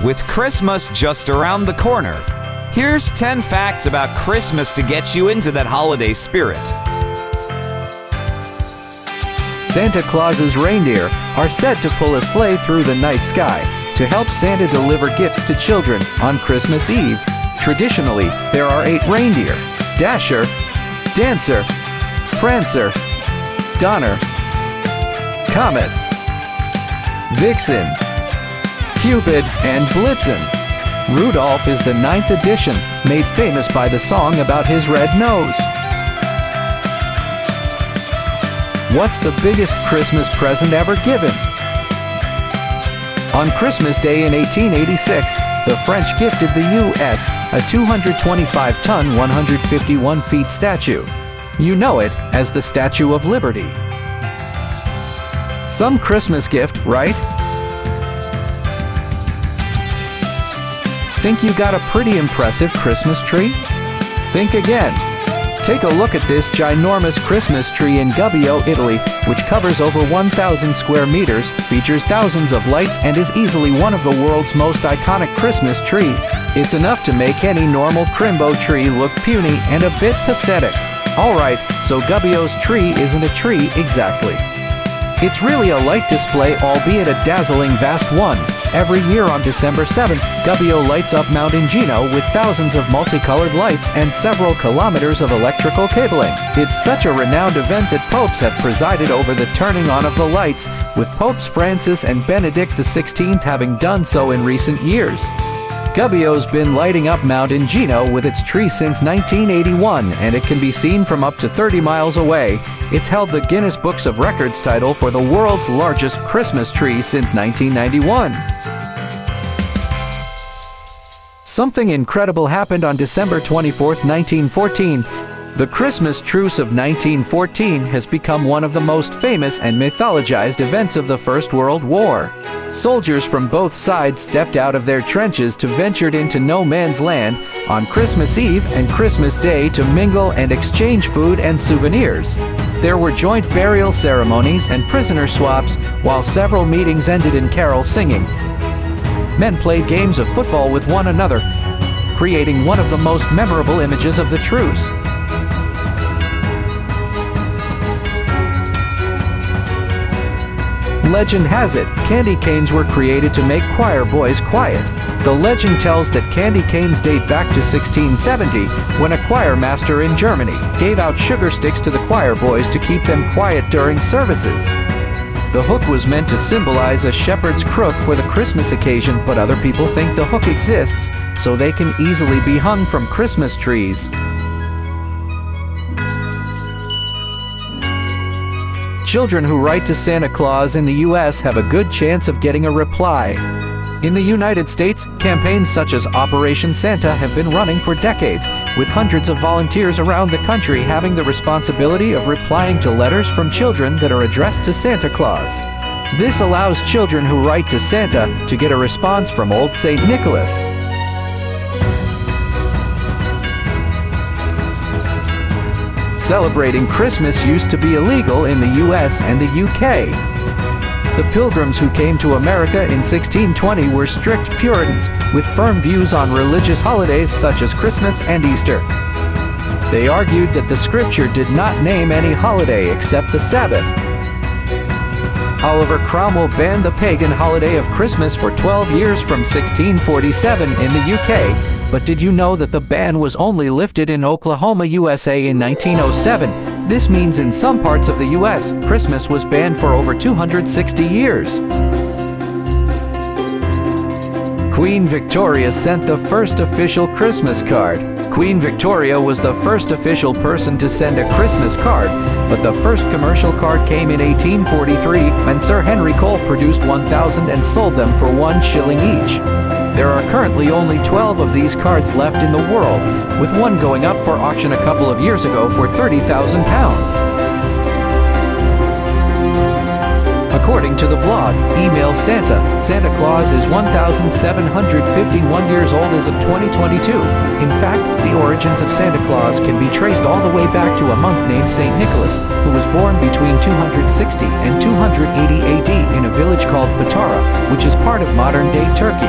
With Christmas just around the corner, here's 10 facts about Christmas to get you into that holiday spirit. Santa Claus's reindeer are said to pull a sleigh through the night sky to help Santa deliver gifts to children on Christmas Eve. Traditionally, there are 8 reindeer: Dasher, Dancer, Prancer, Donner, Comet, Vixen, Cupid, and Blitzen. Rudolph is the 9th edition, made famous by the song about his red nose. What's the biggest Christmas present ever given? On Christmas Day in 1886, the French gifted the U.S. a 225-ton, 151 feet statue. You know it as the Statue of Liberty. Some Christmas gift, right? Think you got a pretty impressive Christmas tree? Think again. Take a look at this ginormous Christmas tree in Gubbio, Italy, which covers over 1,000 square meters, features thousands of lights, and is easily one of the world's most iconic Christmas tree. It's enough to make any normal Crimbo tree look puny and a bit pathetic. Alright, so Gubbio's tree isn't a tree exactly. It's really a light display, albeit a dazzling vast one. Every year on December 7th, Gubbio lights up Mount Ingino with thousands of multicolored lights and several kilometers of electrical cabling. It's such a renowned event that popes have presided over the turning on of the lights, with Popes Francis and Benedict XVI having done so in recent years. Gubbio's been lighting up Mount Ingino with its tree since 1981, and it can be seen from up to 30 miles away. It's held the Guinness Books of Records title for the world's largest Christmas tree since 1991. Something incredible happened on December 24, 1914. The Christmas Truce of 1914 has become one of the most famous and mythologized events of the First World War. Soldiers from both sides stepped out of their trenches to venture into no man's land on Christmas Eve and Christmas Day to mingle and exchange food and souvenirs. There were joint burial ceremonies and prisoner swaps, while several meetings ended in carol singing. Men played games of football with one another, creating one of the most memorable images of the truce. Legend has it, candy canes were created to make choir boys quiet. The legend tells that candy canes date back to 1670, when a choir master in Germany gave out sugar sticks to the choir boys to keep them quiet during services. The hook was meant to symbolize a shepherd's crook for the Christmas occasion, but other people think the hook exists so they can easily be hung from Christmas trees. Children who write to Santa Claus in the U.S. have a good chance of getting a reply. In the United States, campaigns such as Operation Santa have been running for decades, with hundreds of volunteers around the country having the responsibility of replying to letters from children that are addressed to Santa Claus. This allows children who write to Santa to get a response from Old St. Nicholas. Celebrating Christmas used to be illegal in the US and the UK. The Pilgrims who came to America in 1620 were strict Puritans with firm views on religious holidays such as Christmas and Easter. They argued that the scripture did not name any holiday except the Sabbath. Oliver Cromwell banned the pagan holiday of Christmas for 12 years from 1647 in the UK. But did you know that the ban was only lifted in Oklahoma, USA in 1907? This means in some parts of the US, Christmas was banned for over 260 years. Queen Victoria sent the first official Christmas card. Queen Victoria was the first official person to send a Christmas card, but the first commercial card came in 1843 when Sir Henry Cole produced 1,000 and sold them for 1 shilling each. There are currently only 12 of these cards left in the world, with one going up for auction a couple of years ago for £30,000. According to the blog, Email Santa, Santa Claus is 1,751 years old as of 2022. In fact, the origins of Santa Claus can be traced all the way back to a monk named St. Nicholas, who was born between 260 and 280 AD in a village called Patara, which is part of modern-day Turkey.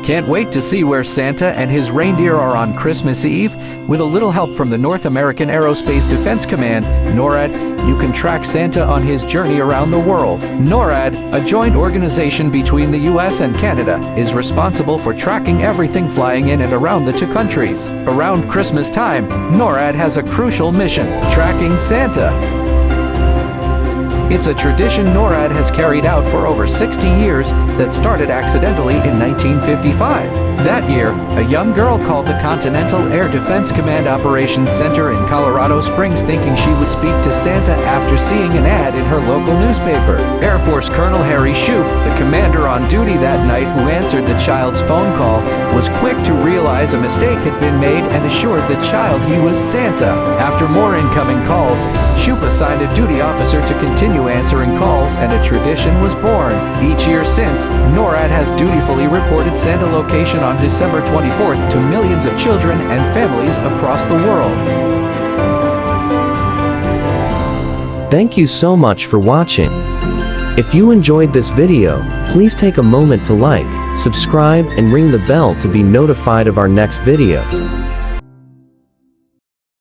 Can't wait to see where Santa and his reindeer are on Christmas Eve? With a little help from the North American Aerospace Defense Command, NORAD, you can track Santa on his journey around the world. NORAD, a joint organization between the US and Canada, is responsible for tracking everything flying in and around the two countries. Around Christmas time, NORAD has a crucial mission: tracking Santa. It's a tradition NORAD has carried out for over 60 years that started accidentally in 1955. That year, a young girl called the Continental Air Defense Command Operations Center in Colorado Springs thinking she would speak to Santa after seeing an ad in her local newspaper. Air Force Colonel Harry Shoup, the commander on duty that night who answered the child's phone call, was quick to realize a mistake had been made and assured the child he was Santa. After more incoming calls, Shoup assigned a duty officer to continue answering calls, and a tradition was born. Each year since, NORAD has dutifully reported Santa location on December 24th to millions of children and families across the world. Thank you so much for watching. If you enjoyed this video, please take a moment to like, subscribe, and ring the bell to be notified of our next video.